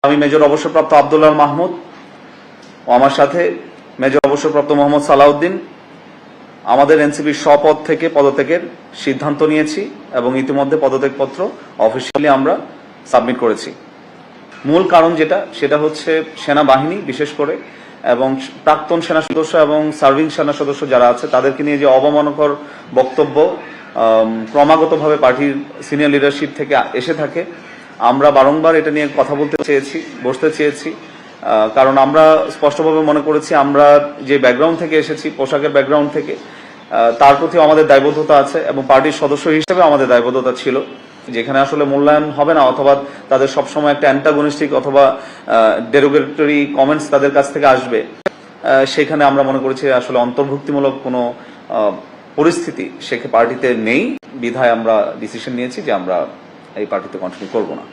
আমি মেজর অবসরপ্রাপ্ত আব্দুল্লাহ মাহমুদ ও আমার সাথে মেজর অবসরপ্রাপ্ত মোহাম্মদ সালাউদ্দিন আমাদের এনসিপির স্বপদ থেকে পদত্যাগের সিদ্ধান্ত নিয়েছি এবং ইতিমধ্যে পদত্যাগপত্র অফিসিয়ালি আমরা সাবমিট করেছি। মূল কারণ সেটা হচ্ছে সেনাবাহিনী বিশেষ করে এবং প্রাক্তন সেনা সদস্য এবং সার্ভিং সেনা সদস্য যারা আছে তাদেরকে নিয়ে যে অবমাননাকর বক্তব্য ক্রমাগতভাবে পার্টির সিনিয়র লিডারশিপ থেকে এসে থাকে। আমরা বারংবার এটা নিয়ে কথা বসতে চেয়েছি, কারণ আমরা স্পষ্টভাবে মনে করেছি আমরা যে ব্যাকগ্রাউন্ড থেকে এসেছি, পোশাকের ব্যাকগ্রাউন্ড থেকে, তার প্রতি আমাদের দায়বদ্ধতা আছে এবং পার্টির সদস্য হিসেবে আমাদের দায়বদ্ধতা ছিল। যেখানে আসলে মূল্যায়ন হবে না অথবা তাদের সবসময় একটা অ্যান্টাগনিস্টিক অথবা ডেরোগেটরি কমেন্টস তাদের কাছ থেকে আসবে, সেখানে আমরা মনে করেছি আসলে অন্তর্ভুক্তিমূলক কোনো পরিস্থিতি পার্টিতে নেই। বিধায় আমরা ডিসিশন নিয়েছি যে আমরা এই পার্টিতে কন্টিনিউ করব না।